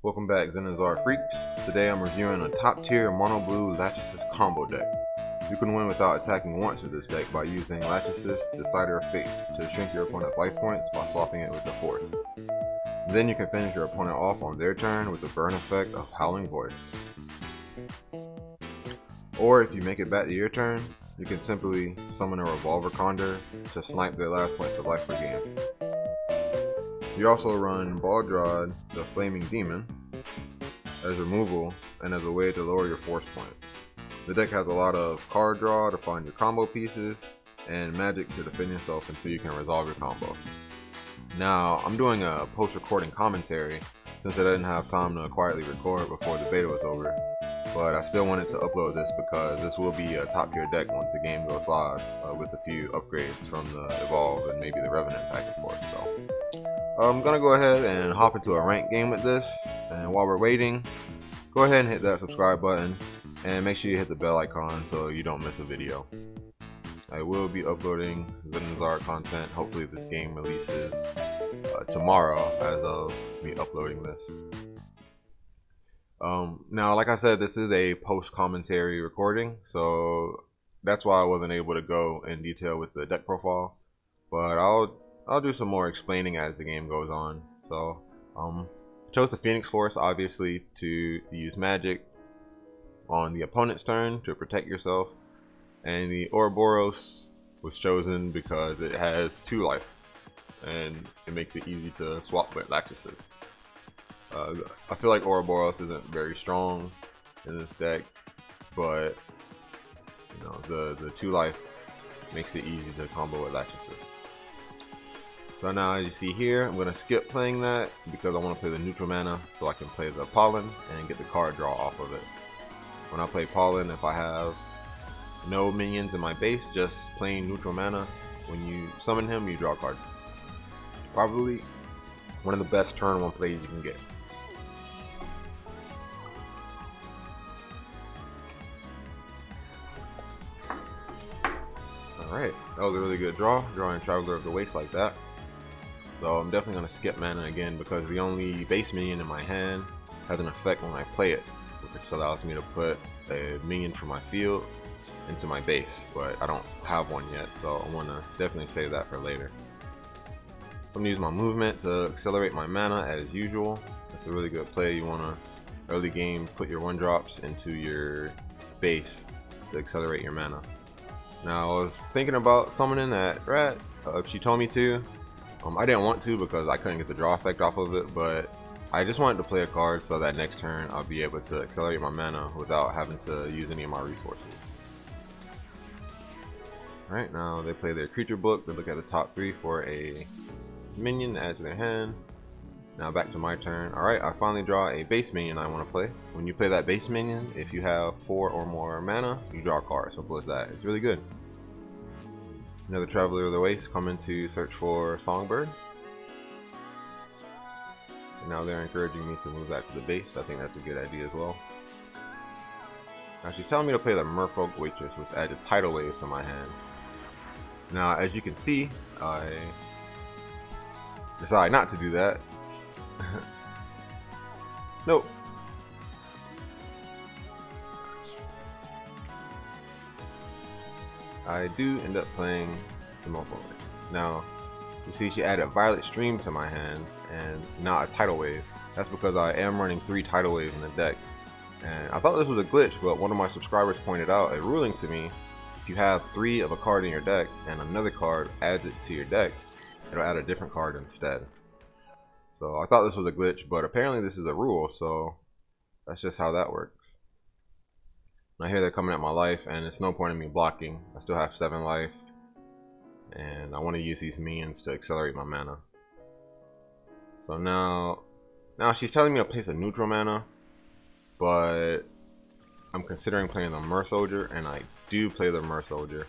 Welcome back, Zenonzard freaks. Today I'm reviewing a top tier mono blue Lachesis combo deck. You can win without attacking once with this deck by using Lachesis, Decider of Fate, to shrink your opponent's life points by swapping it with the Force. Then you can finish your opponent off on their turn with the burn effect of Howling Voice. Or if you make it back to your turn, you can simply summon a Revolver Condor to snipe their last points of life per game. You also run Baldrod, the Flaming Demon, as removal and as a way to lower your force points. The deck has a lot of card draw to find your combo pieces, and magic to defend yourself until you can resolve your combo. Now, I'm doing a post-recording commentary since I didn't have time to quietly record before the beta was over, but I still wanted to upload this because this will be a top tier deck once the game goes live, with a few upgrades from the Evolve and maybe the Revenant pack, of course. So I'm gonna go ahead and hop into a ranked game with this, and while we're waiting, go ahead and hit that subscribe button and make sure you hit the bell icon so you don't miss a video. I will be uploading Zenonzard content. Hopefully this game releases tomorrow as of me uploading this. Now, like I said, this is a post commentary recording, so that's why I wasn't able to go in detail with the deck profile, but I'll do some more explaining as the game goes on. So chose the Phoenix Force obviously to use magic on the opponent's turn to protect yourself, and the Ouroboros was chosen because it has 2 life and it makes it easy to swap with Lachesis. I feel like Ouroboros isn't very strong in this deck, but you know, the 2 life makes it easy to combo with Lachesis. So now, as you see here, I'm going to skip playing that because I want to play the neutral mana so I can play the Pollen and get the card draw off of it. When I play Pollen, if I have no minions in my base, just plain neutral mana, when you summon him, you draw a card. Probably one of the best turn 1 plays you can get. Alright, that was a really good draw, drawing Traveler of the Waste like that. So I'm definitely going to skip mana again because the only base minion in my hand has an effect when I play it, which allows me to put a minion from my field into my base, but I don't have one yet, so I want to definitely save that for later. I'm going to use my movement to accelerate my mana as usual. That's a really good play. You want to early game put your 1-drops into your base to accelerate your mana. Now, I was thinking about summoning that rat. She told me to. I didn't want to because I couldn't get the draw effect off of it, but I just wanted to play a card so that next turn I'll be able to accelerate my mana without having to use any of my resources. Alright, now they play their creature book. They look at the top 3 for a minion to add to their hand. Now back to my turn. Alright, I finally draw a base minion I want to play. When you play that base minion, if you have 4 or more mana, you draw a card. Simple as that. It's really good. Another Traveler of the Waste coming to search for Songbird. And now they're encouraging me to move back to the base. I think that's a good idea as well. Now she's telling me to play the Merfolk Waitress, which added Tidal Wave to my hand. Now, as you can see, I decided not to do that. Nope. I do end up playing the Merfolk. Now, you see she added Violet Stream to my hand and not a Tidal Wave. That's because I am running 3 Tidal Waves in the deck. And I thought this was a glitch, but one of my subscribers pointed out a ruling to me. If you have 3 of a card in your deck and another card adds it to your deck, it'll add a different card instead. So I thought this was a glitch, but apparently this is a rule, so that's just how that works. Now here they're coming at my life, and it's no point in me blocking. I still have 7 life, and I want to use these minions to accelerate my mana. So now she's telling me to place a neutral mana, but I'm considering playing the Mer Soldier, and I do play the Mer Soldier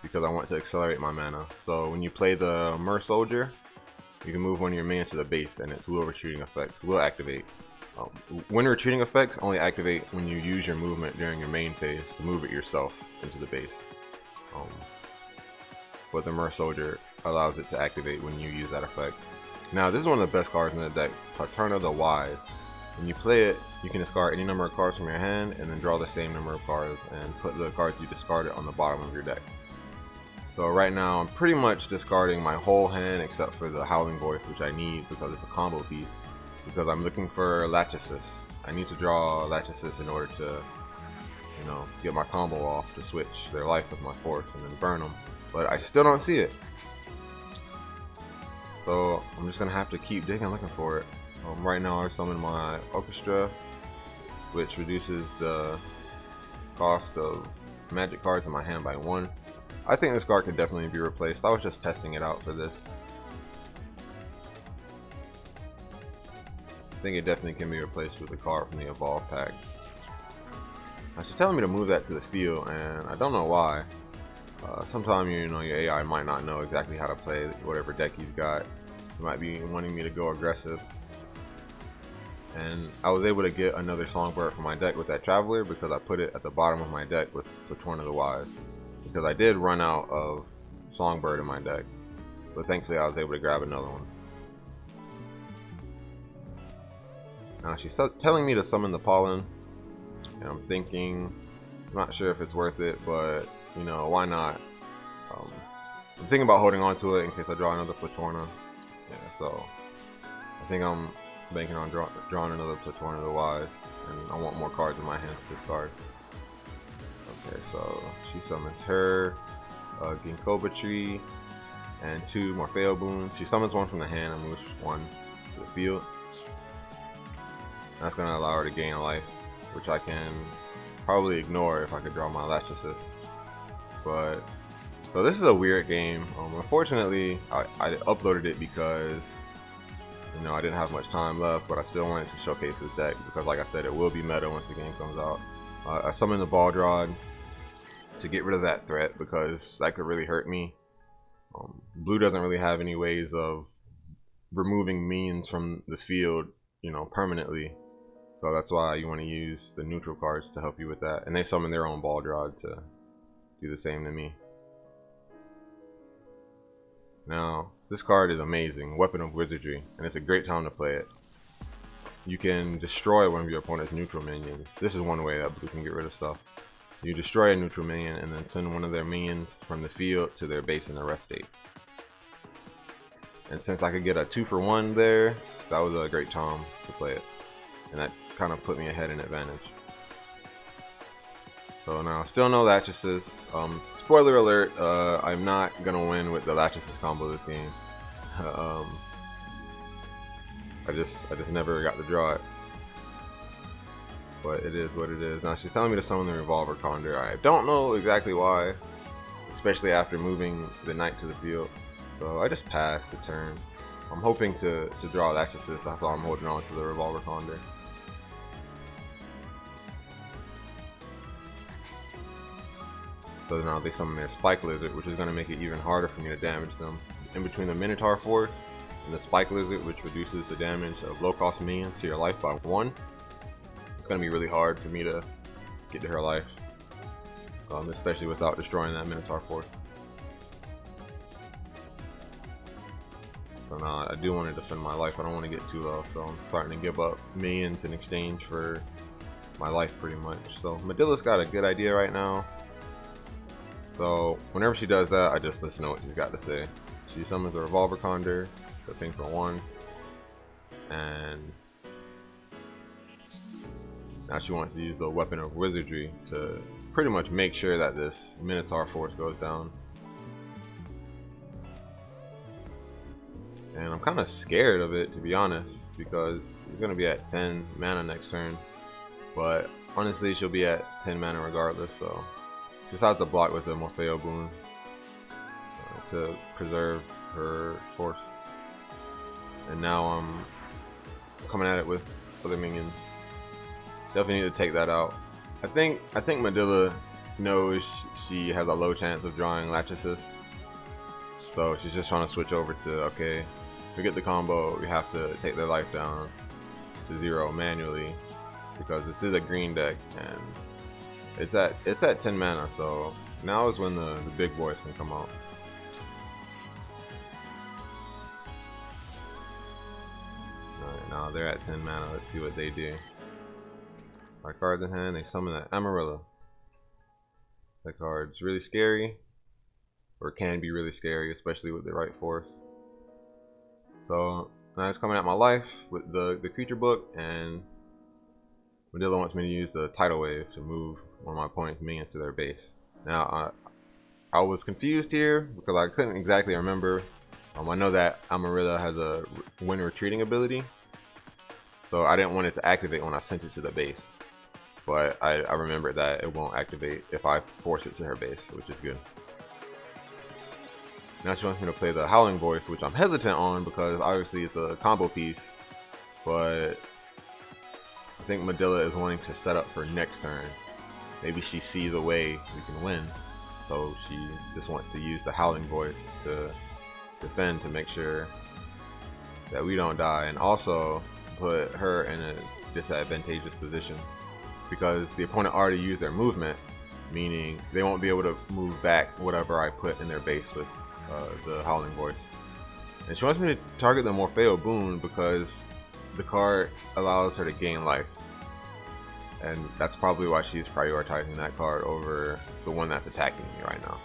because I want to accelerate my mana. So when you play the Mer Soldier, you can move one of your minions to the base, and its will retreating effects will activate. When retreating effects only activate when you use your movement during your main phase to move it yourself into the base. But the Mer Soldier allows it to activate when you use that effect. Now, this is one of the best cards in the deck, Paterna the Wise. When you play it, you can discard any number of cards from your hand and then draw the same number of cards and put the cards you discarded on the bottom of your deck. So right now I'm pretty much discarding my whole hand except for the Howling Voice, which I need because it's a combo piece, because I'm looking for Lachesis. I need to draw Lachesis in order to, you know, get my combo off to switch their life with my force and then burn them. But I still don't see it. So I'm just gonna have to keep digging looking for it. Right now I summon my Orchestra, which reduces the cost of magic cards in my hand by 1. I think this card could definitely be replaced. I was just testing it out for this. I think it definitely can be replaced with a card from the Evolve pack. Now she's telling me to move that to the field, and I don't know why. Sometimes your AI might not know exactly how to play whatever deck you've got. You might be wanting me to go aggressive. And I was able to get another Songbird for my deck with that Traveler because I put it at the bottom of my deck with Platorn of the Wise. Because I did run out of Songbird in my deck, but thankfully I was able to grab another one. Now she's telling me to summon the Pollen, and I'm thinking, I'm not sure if it's worth it, but you know, why not? I'm thinking about holding on to it in case I draw another Platorna. Yeah, so I think I'm banking on drawing another Platorn of the Wise, and I want more cards in my hand to discard. Okay, so she summons her Ginkgoba Tree and 2 Morpheo Boons. She summons 1 from the hand and moves 1 to the field. That's going to allow her to gain a life, which I can probably ignore if I could draw my Lachesis. But so this is a weird game. Unfortunately, I uploaded it because I didn't have much time left, but I still wanted to showcase this deck because, like I said, it will be meta once the game comes out. I summoned the Baldrod to get rid of that threat because that could really hurt me. Blue doesn't really have any ways of removing minions from the field, permanently. So that's why you want to use the neutral cards to help you with that. And they summon their own Baldrod to do the same to me. Now, this card is amazing, Weapon of Wizardry, and it's a great time to play it. You can destroy one of your opponent's neutral minions. This is one way that Blue can get rid of stuff. You destroy a neutral minion and then send one of their minions from the field to their base in the rest state. And since I could get a 2-for-1 there, that was a great time to play it. And that kind of put me ahead in advantage. So now, still no Lachesis. Spoiler alert, I'm not going to win with the Lachesis combo this game. I just never got to draw it. But it is what it is. Now she's telling me to summon the Revolver Condor. I don't know exactly why, especially after moving the knight to the field. So I just passed the turn. I'm hoping to draw Lachesis. That's why I'm holding on to the Revolver Condor. So now they summon their Spike Lizard, which is going to make it even harder for me to damage them. In between the Minotaur Force and the Spike Lizard, which reduces the damage of low cost minions to your life by 1. It's going to be really hard for me to get to her life, especially without destroying that Minotaur Force. So now I do want to defend my life. I don't want to get too low, so I'm starting to give up minions in exchange for my life pretty much. So Medilla's got a good idea right now. So whenever she does that, I just listen to what she's got to say. She summons the Revolver Condor, the thing for 1, and now she wants to use the Weapon of Wizardry to pretty much make sure that this Minotaur Force goes down. And I'm kind of scared of it, to be honest, because she's going to be at 10 mana next turn. But honestly, she'll be at 10 mana regardless, so just have to block with the Morpheo Boon to preserve her force. And now I'm coming at it with other minions. Definitely need to take that out. I think Medilla knows she has a low chance of drawing Lachesis, so she's just trying to switch over to, okay, forget the combo, we have to take their life down to 0 manually because this is a green deck and it's at 10 mana, so now is when the big boys can come out. Alright, now they're at 10 mana. Let's see what they do. My cards in hand, they summon an Amarilla. That card's really scary, or can be really scary, especially with the right force. So now it's coming at my life with the creature book, and Medilla wants me to use the tidal wave to move one of my opponent's minions to their base. Now I was confused here because I couldn't exactly remember. I know that Amarilla has a when retreating ability, so I didn't want it to activate when I sent it to the base. But I remembered that it won't activate if I force it to her base, which is good. Now she wants me to play the Howling Voice, which I'm hesitant on because obviously it's a combo piece, but I think Medilla is wanting to set up for next turn. Maybe she sees a way we can win, so she just wants to use the Howling Voice to defend, to make sure that we don't die, and also to put her in a disadvantageous position because the opponent already used their movement, meaning they won't be able to move back whatever I put in their base with the Howling Voice. And she wants me to target the Morpheo Boon because the card allows her to gain life, and that's probably why she's prioritizing that card over the one that's attacking me right now.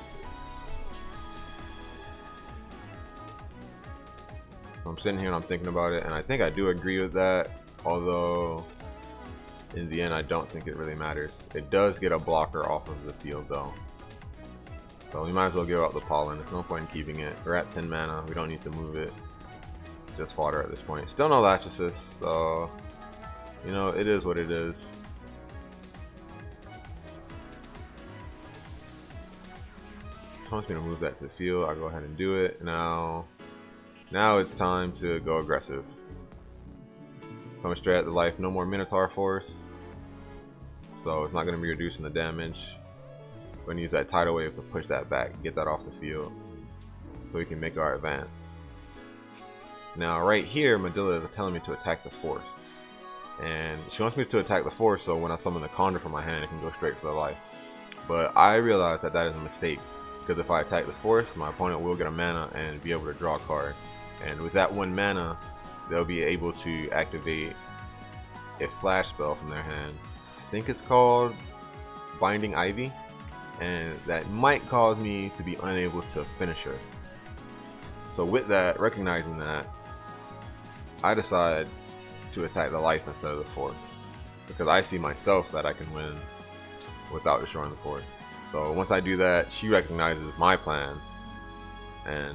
So I'm sitting here and I'm thinking about it, and I think I do agree with that, although in the end I don't think it really matters. It does get a blocker off of the field though, so we might as well give out the Pollen. There's no point in keeping it. We're at 10 mana, we don't need to move it. Just fodder at this point. Still no Lachesis, so you know, it is what it is. She wants me to move that to the field. I'll go ahead and do it. Now it's time to go aggressive. Coming straight at the life, no more Minotaur Force, so it's not going to be reducing the damage. I'm going to use that tidal wave to push that back, get that off the field, so we can make our advance. Now right here, Medilla is telling me to attack the force, and she wants me to attack the force so when I summon the Conjure from my hand, it can go straight for the life. But I realize that that is a mistake, because if I attack the force, my opponent will get a mana and be able to draw a card, and with that 1 mana, they'll be able to activate a flash spell from their hand. I think it's called Binding Ivy, and that might cause me to be unable to finish her. So with that, recognizing that, I decide to attack the life instead of the force, because I see myself that I can win without destroying the force. So once I do that, she recognizes my plan and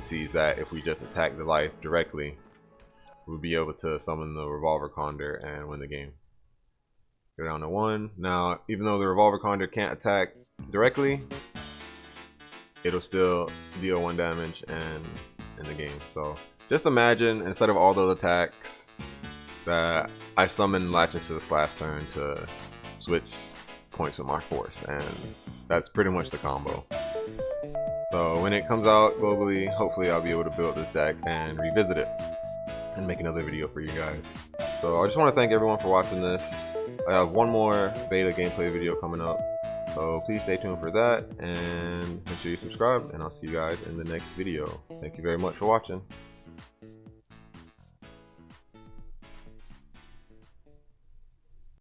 sees that if we just attack the life directly, we'll be able to summon the Revolver Condor and win the game. Go down to 1. Now, even though the Revolver Condor can't attack directly, it'll still deal 1 damage and in the game. So just imagine, instead of all those attacks, that I summoned Lachesis last turn to switch points with my force, and that's pretty much the combo. So when it comes out globally, hopefully I'll be able to build this deck and revisit it and make another video for you guys. So I just want to thank everyone for watching this. I have one more beta gameplay video coming up, so please stay tuned for that, and make sure you subscribe, and I'll see you guys in the next video. Thank you very much for watching.